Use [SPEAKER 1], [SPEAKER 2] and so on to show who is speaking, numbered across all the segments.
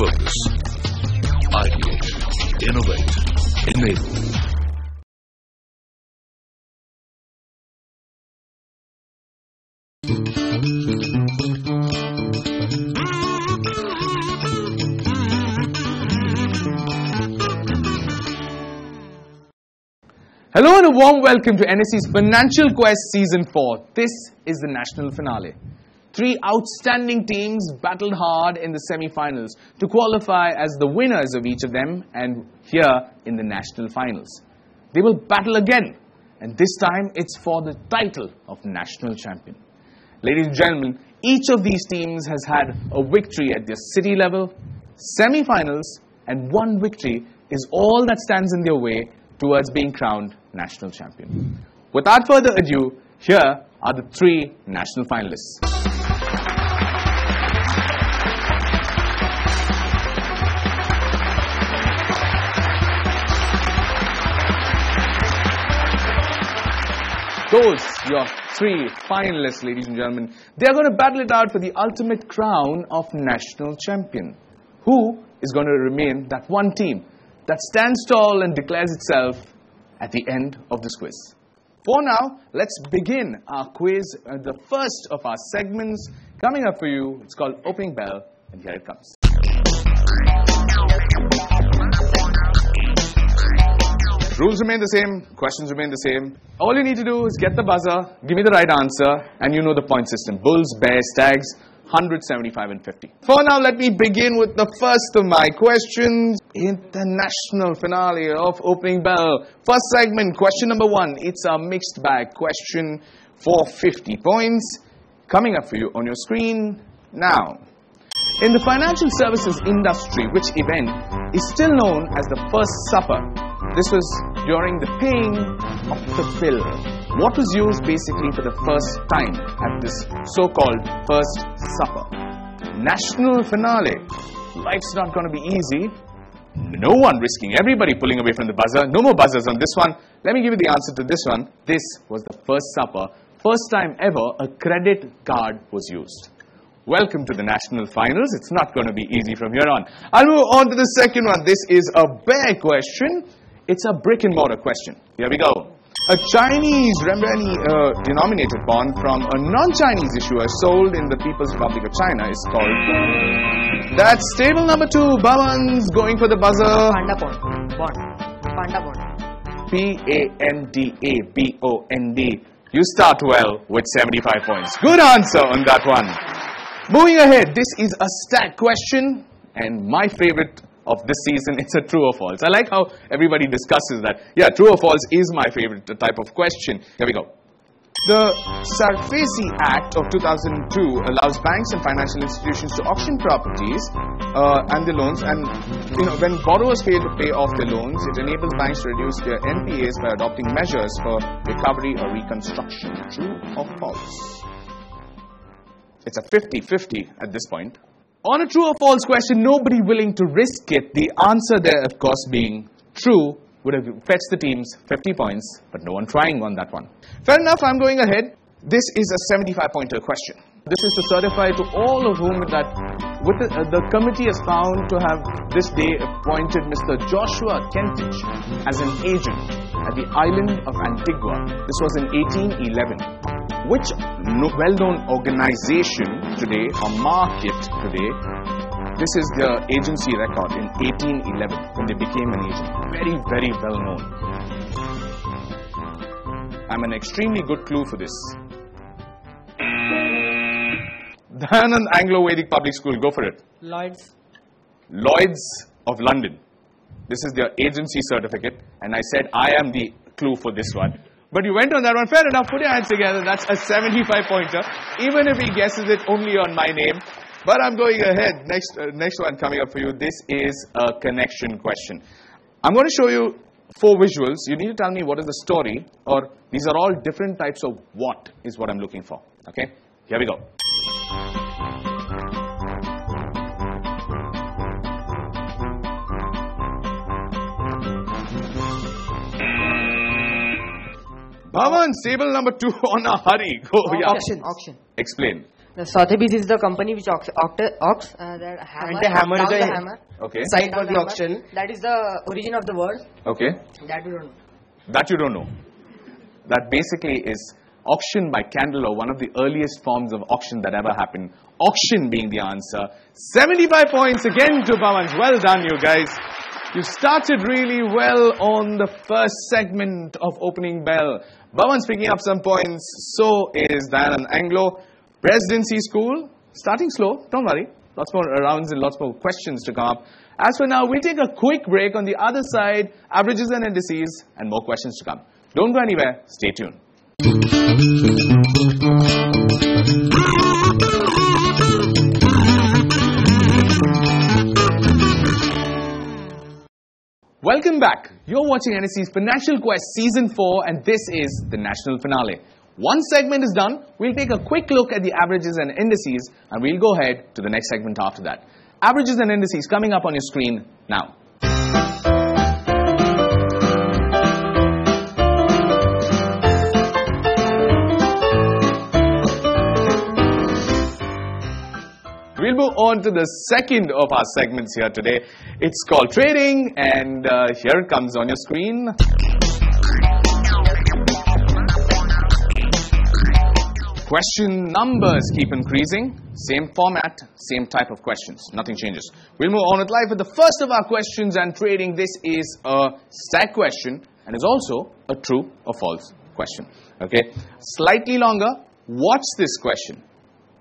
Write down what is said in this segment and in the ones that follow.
[SPEAKER 1] Focus. Ideate. Innovate. Enable.
[SPEAKER 2] Hello and a warm welcome to NSE's Financial Quest Season 4. This is the national finale. 3 outstanding teams battled hard in the semi-finals to qualify as the winners of each of them and here in the national finals. They will battle again, and this time it's for the title of national champion. Ladies and gentlemen, each of these teams has had a victory at their city level, semi-finals, and one victory is all that stands in their way towards being crowned national champion. Without further ado, here are the 3 national finalists. Those, your 3 finalists, ladies and gentlemen, they are going to battle it out for the ultimate crown of national champion. Who is going to remain that one team that stands tall and declares itself at the end of this quiz? For now, let's begin our quiz, the first of our segments. Coming up for you, it's called Opening Bell, and here it comes. Rules remain the same, questions remain the same. All you need to do is get the buzzer, give me the right answer, and you know the point system. Bulls, bears, stags, 100, 75, and 50. For now, let me begin with the first of my questions. International finale of Opening Bell. First segment, question number 1. It's a mixed bag question for 50 points. Coming up for you on your screen now. In the financial services industry, which event is still known as the First Supper? This was during the paying of the bill. What was used basically for the first time at this so-called First Supper? National finale. Life's not going to be easy. No one risking, everybody pulling away from the buzzer. No more buzzers on this one. Let me give you the answer to this one. This was the First Supper. First time ever a credit card was used. Welcome to the national finals. It's not going to be easy from here on. I'll move on to the second one. This is a bear question. It's a brick and mortar question. Here we go. A Chinese renminbi denominated bond from a non-Chinese issuer sold in the People's Republic of China is called... That's table number 2. Bhavan's going for the buzzer.
[SPEAKER 3] Panda bond. Panda bond.
[SPEAKER 2] P-A-N-D-A-B-O-N-D. You start well with 75 points. Good answer on that one. Moving ahead, this is a stat question and my favorite of this season. It's a true or false. I like how everybody discusses that. Yeah, true or false is my favorite type of question. Here we go. The Sarfazi Act of 2002 allows banks and financial institutions to auction properties and the loans, and when borrowers fail to pay off their loans, it enables banks to reduce their NPAs by adopting measures for recovery or reconstruction. True or false? It's a 50-50 at this point. On a true or false question, nobody willing to risk it. The answer there, of course, being true, would have fetched the teams 50 points, but no one trying on that one. Fair enough, I'm going ahead. This is a 75-pointer question. This is to certify to all of whom that the committee has found to have this day appointed Mr. Joshua Kentich as an agent at the island of Antigua. This was in 1811. Which well-known organization today, or market today, this is their agency record in 1811 when they became an agent. Very, very well known. I'm an extremely good clue for this. Dayanand Anglo-Vedic Public School, go for it.
[SPEAKER 3] Lloyd's.
[SPEAKER 2] Lloyd's of London. This is their agency certificate, and I said I am the clue for this one. But you went on that one. Fair enough. Put your hands together. That's a 75-pointer. Even if he guesses it only on my name. But I'm going ahead. Next one coming up for you. This is a connection question. I'm going to show you 4 visuals. You need to tell me what is the story, or these are all different types of what is what I'm looking for. Okay? Here we go. Bhavan, table number 2 on a hurry. Go.
[SPEAKER 3] Auction.
[SPEAKER 2] Explain.
[SPEAKER 3] The Sotheby's is the company which that hammer
[SPEAKER 4] hammer
[SPEAKER 3] down
[SPEAKER 4] the-
[SPEAKER 3] the hammer.
[SPEAKER 2] Okay.
[SPEAKER 4] Site
[SPEAKER 3] Down
[SPEAKER 4] for the
[SPEAKER 3] hammer.
[SPEAKER 4] auction.
[SPEAKER 3] That is the origin of the word.
[SPEAKER 2] Okay.
[SPEAKER 3] That we don't know.
[SPEAKER 2] That you don't know. That basically is auction by candle, or one of the earliest forms of auction that ever happened. Auction being the answer. 75 points again to Bhavans. Well done, you guys. You started really well on the first segment of Opening Bell. Bhavan's picking up some points. So is Diana Anglo. Presidency School, starting slow. Don't worry. Lots more rounds and lots more questions to come up. As for now, we'll take a quick break. On the other side, averages and indices, and more questions to come. Don't go anywhere. Stay tuned. Welcome back. You're watching NSE's Financial Quest Season 4, and this is the national finale. One segment is done. We'll take a quick look at the averages and indices, and we'll go ahead to the next segment after that. Averages and indices coming up on your screen now. We'll move on to the second of our segments here today. It's called Trading, and here it comes on your screen. Question numbers keep increasing. Same format, same type of questions. Nothing changes. We'll move on with live with the first of our questions and trading. This is a stack question and is also a true or false question. Okay, slightly longer. Watch this question.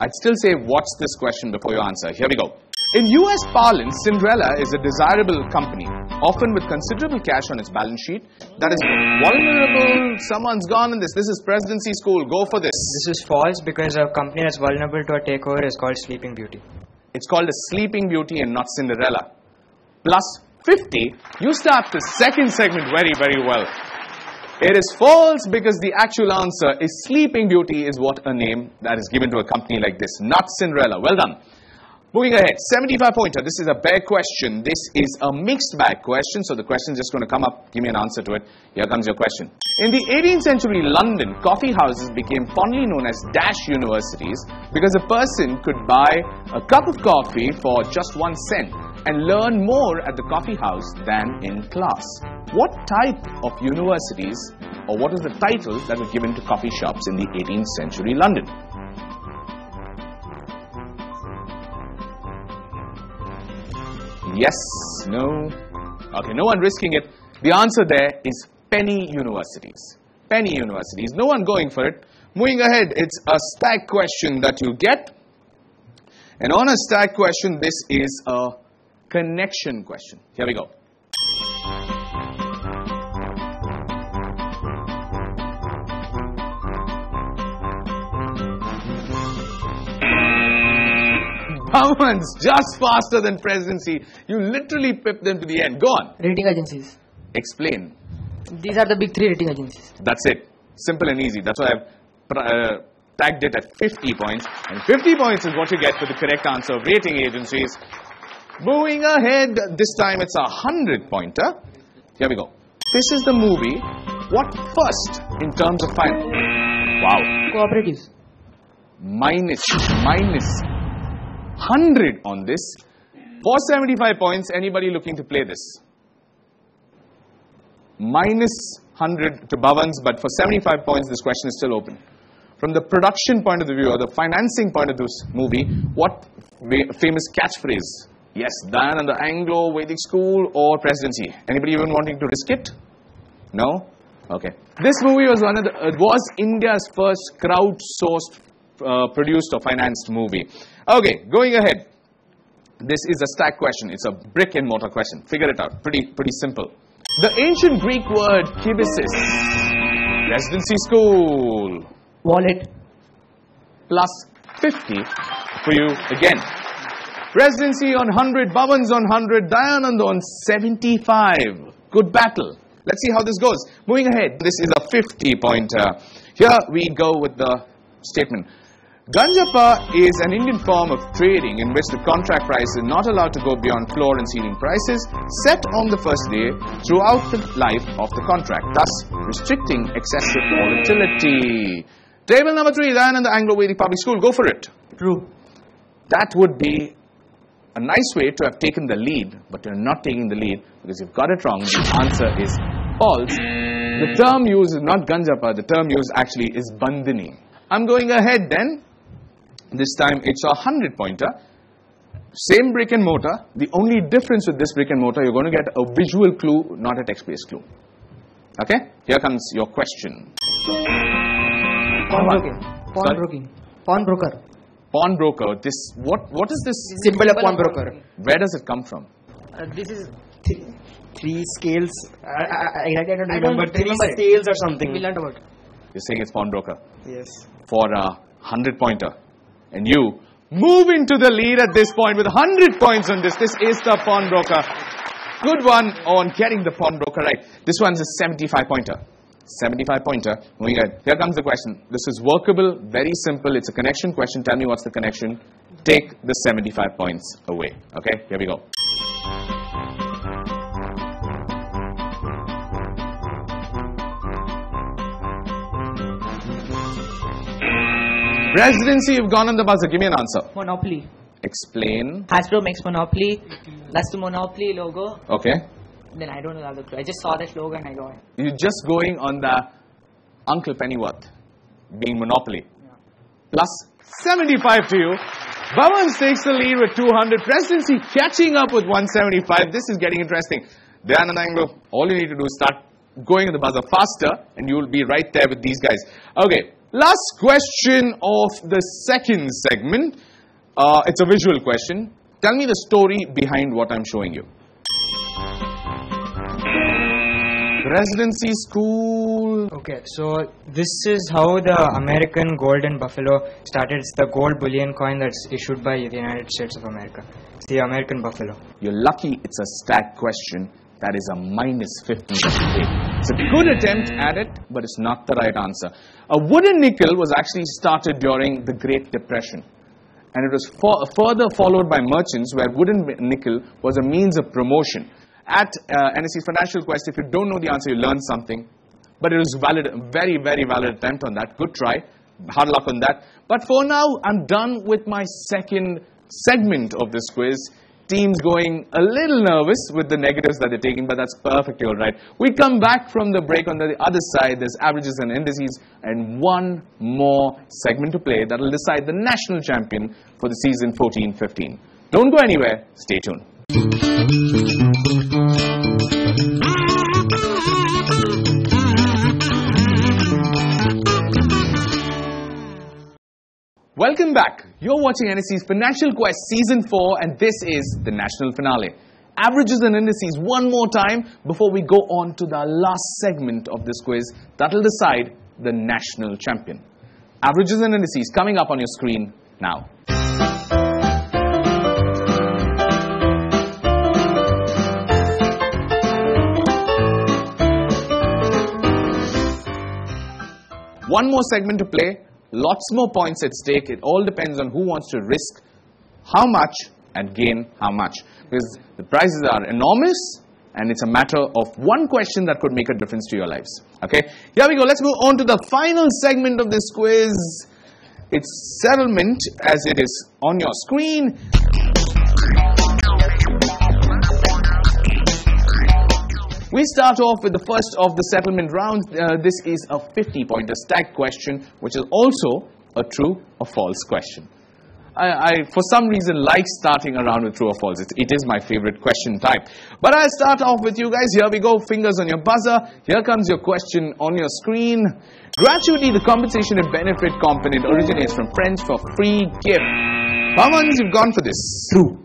[SPEAKER 2] I'd still say watch this question before you answer. Here we go. In US parlance, Cinderella is a desirable company, often with considerable cash on its balance sheet, that is vulnerable. Someone's gone in this. This is Presidency School. Go for this.
[SPEAKER 5] This is false because a company that's vulnerable to a takeover is called Sleeping Beauty.
[SPEAKER 2] It's called a Sleeping Beauty and not Cinderella. Plus 50. You start the second segment very, very well. It is false because the actual answer is Sleeping Beauty is what a name that is given to a company like this, not Cinderella. Well done. Moving ahead, 75 pointer. This is a bag question. This is a mixed bag question. So the question is just going to come up. Give me an answer to it. Here comes your question. In the 18th century London, coffee houses became fondly known as dash universities because a person could buy a cup of coffee for just 1 cent and learn more at the coffee house than in class. What type of universities, or what is the title that was given to coffee shops in the 18th century London? Yes, no. Okay, no one risking it. The answer there is penny universities. Penny universities. No one going for it. Moving ahead, it's a stack question that you get. And on a stack question, this is a connection question. Here we go. Someone's just faster than Presidency. You literally pipped them to the end. Go on.
[SPEAKER 3] Rating agencies.
[SPEAKER 2] Explain.
[SPEAKER 3] These are the big 3 rating agencies.
[SPEAKER 2] That's it. Simple and easy. That's why I've tagged it at 50 points. And 50 points is what you get for the correct answer of rating agencies. Moving ahead, this time it's a 100-pointer. Here we go. This is the movie. What first in terms of finance? Wow.
[SPEAKER 3] Cooperatives.
[SPEAKER 2] Minus 100 on this. For 75 points, anybody looking to play this? Minus 100 to Bhavans, but for 75 points, this question is still open. From the production point of view, or the financing point of this movie, what famous catchphrase? Yes, Dan and the Anglo Vedic School or Presidency? Anybody even wanting to risk it? No? Okay. This movie was was India's first crowdsourced produced or financed movie. Okay, going ahead. This is a stack question. It's a brick and mortar question. Figure it out. Pretty simple. The ancient Greek word kibisis. Presidency School.
[SPEAKER 3] Wallet.
[SPEAKER 2] Plus 50 for you again. Presidency on 100, Bhavans on 100, Dayanand on 75. Good battle. Let's see how this goes. Moving ahead, this is a 50-pointer. Here we go with the statement. Ganjapa is an Indian form of trading in which the contract price is not allowed to go beyond floor and ceiling prices set on the first day throughout the life of the contract, thus restricting excessive volatility. Table number 3, Dayanand, the Anglo-Vedic Public School. Go for it.
[SPEAKER 3] True.
[SPEAKER 2] That would be a nice way to have taken the lead, but you're not taking the lead because you've got it wrong. The answer is false. The term used is not ganjapa, the term used actually is bandhani. I'm going ahead then. This time it's a 100-pointer. Same brick and mortar. The only difference with this brick and mortar, you're going to get a visual clue, not a text-based clue. Okay? Here comes your question.
[SPEAKER 3] Pawnbroking.
[SPEAKER 2] Sorry?
[SPEAKER 3] Pawnbroker.
[SPEAKER 2] Pawnbroker. This what is this?
[SPEAKER 3] Symbol of pawnbroker.
[SPEAKER 2] Where does it come from?
[SPEAKER 3] This is
[SPEAKER 5] Three scales.
[SPEAKER 3] I don't
[SPEAKER 5] Remember three
[SPEAKER 3] remember it.
[SPEAKER 5] scales or something.
[SPEAKER 3] We learned about it.
[SPEAKER 2] You're saying it's pawnbroker
[SPEAKER 5] Yes.
[SPEAKER 2] for a 100-pointer. And you move into the lead at this point with 100 points on this. This is the pawnbroker. Good one on getting the pawnbroker right. This one's a 75-pointer. 75-pointer. Moving ahead. Here comes the question. This is workable, very simple. It's a connection question. Tell me what's the connection. Take the 75 points away. Okay, here we go. Presidency, you've gone on the buzzer. Give me an answer.
[SPEAKER 4] Monopoly.
[SPEAKER 2] Explain.
[SPEAKER 4] Hasbro makes Monopoly. That's the Monopoly logo.
[SPEAKER 2] Okay.
[SPEAKER 4] Then I don't know the other clue. I just saw that logo and I got it.
[SPEAKER 2] You're just going on the Uncle Pennyworth being Monopoly.
[SPEAKER 4] Yeah.
[SPEAKER 2] Plus 75 to you. Bhavans takes the lead with 200. Presidency catching up with 175. This is getting interesting. Dayanandanglo, all you need to do is start going on the buzzer faster and you will be right there with these guys. Okay. Last question of the second segment. It's a visual question. Tell me the story behind what I'm showing you. Residency school.
[SPEAKER 5] Okay, so this is how the American golden buffalo started. It's the gold bullion coin that's issued by the United States of America. It's the American buffalo.
[SPEAKER 2] You're lucky it's a stat question. That is a minus 50. It's a good attempt at it, but it's not the right answer. A wooden nickel was actually started during the Great Depression. And it was further followed by merchants where wooden nickel was a means of promotion. At NSE Funancial Quest, if you don't know the answer, you learn something. But it was valid, a very, very valid attempt on that. Good try. Hard luck on that. But for now, I'm done with my second segment of this quiz. Team's going a little nervous with the negatives that they're taking, but that's perfectly all right. We come back from the break. On the other side, there's averages and indices, and one more segment to play that will decide the national champion for the season 14-15. Don't go anywhere. Stay tuned. Welcome back. You're watching NSE's Funancial Quest Season 4 and this is the national finale. Averages and indices one more time before we go on to the last segment of this quiz that will decide the national champion. Averages and indices coming up on your screen now. One more segment to play. Lots more points at stake. It all depends on who wants to risk how much and gain how much. Because the prizes are enormous and it's a matter of one question that could make a difference to your lives. Okay, here we go. Let's move on to the final segment of this quiz. It's settlement as it is on your screen. We start off with the first of the settlement rounds. This is a 50-pointer stack question, which is also a true or false question. I for some reason, like starting around with true or false. It is my favorite question type. But I'll start off with you guys. Here we go. Fingers on your buzzer. Here comes your question on your screen. Gratuity, the compensation and benefit component, originates from French for free gift. How many you've gone for this?
[SPEAKER 3] True.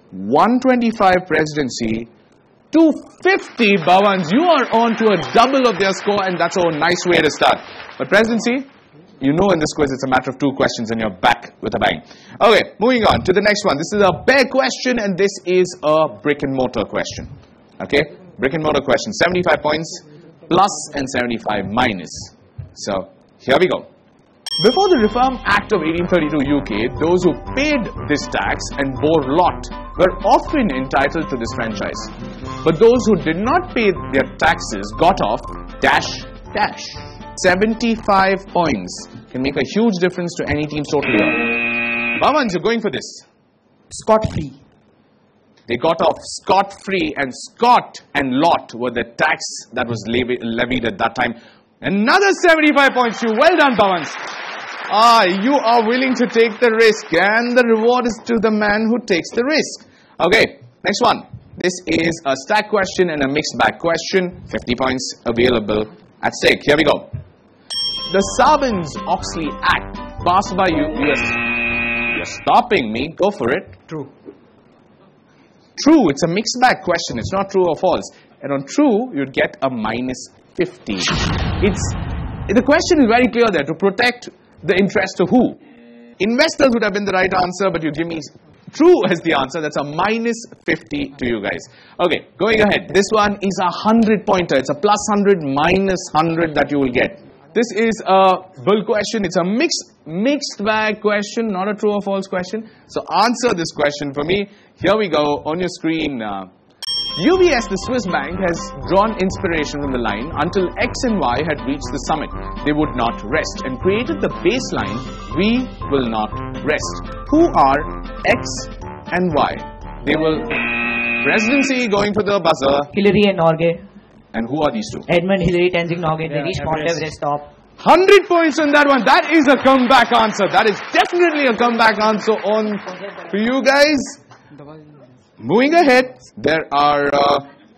[SPEAKER 2] 125 presidency, 250 Bhavans. You are on to a double of their score and that's a nice way to start. But presidency, you know in this quiz it's a matter of two questions and you're back with a bang. Okay, moving on to the next one. This is a bear question and this is a brick and mortar question. Okay, brick and mortar question. 75 points plus and 75 minus. So, here we go. Before the Reform Act of 1832 UK, those who paid this tax and bore lot were often entitled to this franchise. But those who did not pay their taxes got off dash dash. 75 points can make a huge difference to any team's total here. Bhavans, you're going for this.
[SPEAKER 3] Scot-free.
[SPEAKER 2] They got off scot-free, and Scott and Lot were the tax that was levied at that time. Another 75 points to you. Well done, Bhavans. You are willing to take the risk, and the reward is to the man who takes the risk. Okay, next one. This is a stack question and a mixed bag question. 50 points available at stake. Here we go. The Sarbanes-Oxley Act passed by US. You're stopping me. Go for it.
[SPEAKER 5] True.
[SPEAKER 2] True. It's a mixed bag question. It's not true or false. And on true, you'd get a minus 50. The question is very clear there. To protect the interest of who? Investors would have been the right answer, but you give me true as the answer. That's a minus 50 to you guys. Okay, going ahead. This one is a 100-pointer. It's a plus 100, minus 100 that you will get. This is a bull question. It's a mixed bag question, not a true or false question. So answer this question for me. Here we go on your screen. UBS, the Swiss bank, has drawn inspiration from the line, until X and Y had reached the summit, they would not rest, and created the baseline, we will not rest. Who are X and Y? They will... Presidency going for the buzzer.
[SPEAKER 4] Hillary and Norgay.
[SPEAKER 2] And who are these two?
[SPEAKER 4] Edmund Hillary, Tenzing Norgay. They reached Mount Everest top.
[SPEAKER 2] 100 points on that one. That is a comeback answer. That is definitely a comeback answer on for you guys. Moving ahead, there are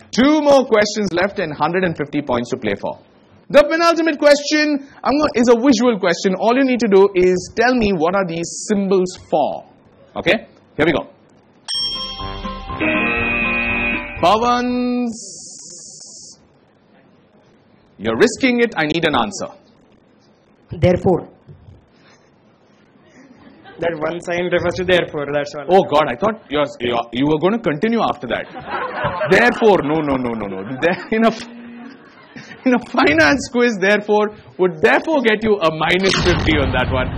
[SPEAKER 2] 2 more questions left and 150 points to play for. The penultimate question is a visual question. All you need to do is tell me what are these symbols for. Okay? Here we go. Bhavans, you're risking it. I need an answer.
[SPEAKER 3] Therefore.
[SPEAKER 5] That one sign refers to therefore, that's all.
[SPEAKER 2] Oh God, I thought you were going to continue after that. Therefore, no. In a finance quiz, therefore, would therefore get you a minus 50 on that one.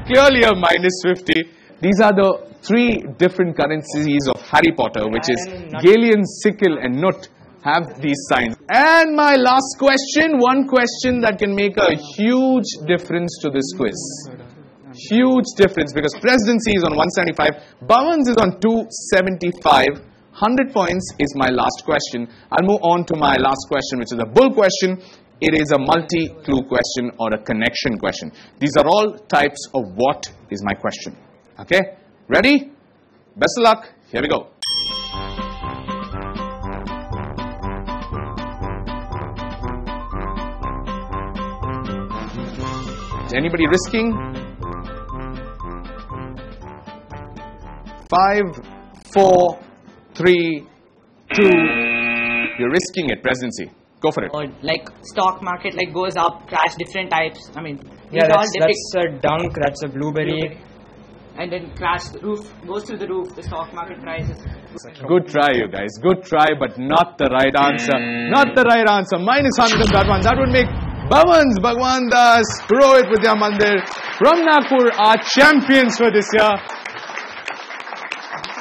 [SPEAKER 2] Clearly a minus 50. These are the 3 different currencies of Harry Potter, which is Galleon, Sickle and Nut, have these signs. And my last question, one question that can make a huge difference to this quiz. Huge difference, because presidency is on 175, Bhavans is on 275. 100 points is my last question. I'll move on to my last question, which is a bull question. It is a multi-clue question or a connection question. These are all types of what is my question. Okay? Ready? Best of luck. Here we go. Is anybody risking? 5, 4, 3, 2. You're risking it, presidency. Go for it.
[SPEAKER 4] Or like stock market like goes up, crash different types. I mean,
[SPEAKER 5] Yeah, that's a dunk, that's a blueberry.
[SPEAKER 4] And then crash the roof, goes through the roof, the stock market prices.
[SPEAKER 2] Good try, you guys. Good try, but not the right answer. Not the right answer. Minus 100 on that one. That would make Bhavans, Bhagwan Das, Purohit Vidya Mandir from Nagpur our champions for this year.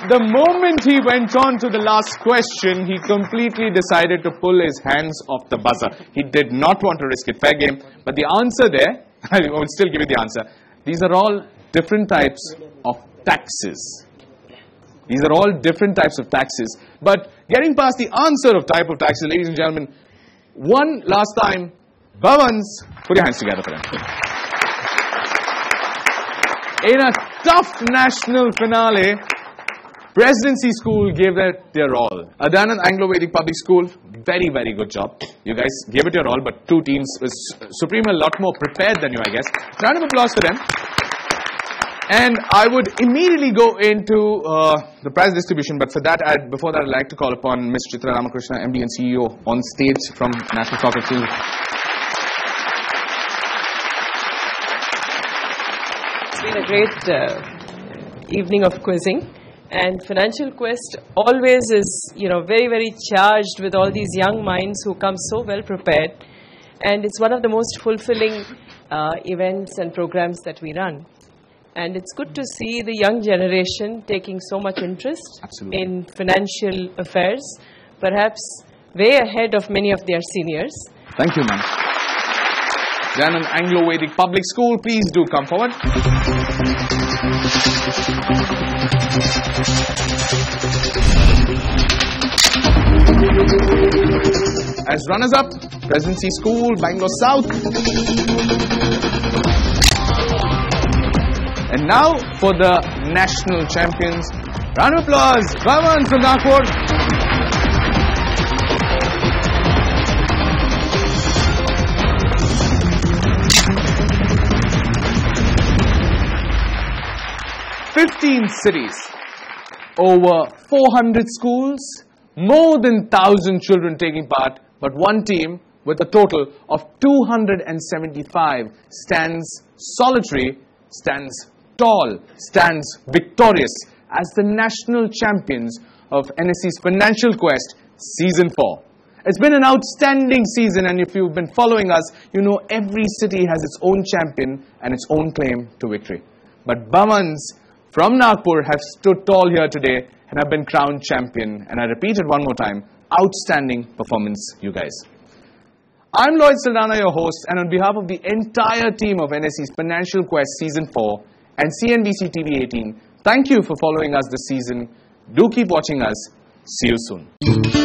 [SPEAKER 2] The moment he went on to the last question, he completely decided to pull his hands off the buzzer. He did not want to risk it. Fair game. But the answer there, I will still give you the answer. These are all different types of taxes. These are all different types of taxes. But getting past the answer of type of taxes, ladies and gentlemen, one last time, Bhavans, put your hands together for them. In a tough national finale, Presidency School gave it their all. Adanand Anglo-Vedic Public School, very, very good job. You guys gave it your all, but 2 teams, Supreme a lot more prepared than you, I guess. Round of applause for them. And I would immediately go into the prize distribution, but for that, before that, I'd like to call upon Ms. Chitra Ramakrishna, MD and CEO, on stage from National Stock Exchange.
[SPEAKER 6] It's been a great evening of quizzing. And Financial Quest always is, very, very charged with all these young minds who come so well prepared. And it's one of the most fulfilling events and programs that we run. And it's good to see the young generation taking so much interest in financial affairs, perhaps way ahead of many of their seniors.
[SPEAKER 2] Thank you, ma'am. then an Anglo-Vedic public school, please do come forward. As runners-up, Presidency School, Bangalore South. And now for the national champions. Round of applause, Vaman from Nagpur. "15 cities, over 400 schools, more than 1,000 children taking part, but one team with a total of 275 stands solitary, stands tall, stands victorious as the national champions of NSE's Financial Quest Season 4. It's been an outstanding season, and if you've been following us, you know every city has its own champion and its own claim to victory. But Bamans from Nagpur have stood tall here today and have been crowned champion. And I repeat it one more time, outstanding performance, you guys. I'm Lloyd Saldana, your host, and on behalf of the entire team of NSE's Financial Quest Season 4 and CNBC TV 18, thank you for following us this season. Do keep watching us. See you soon.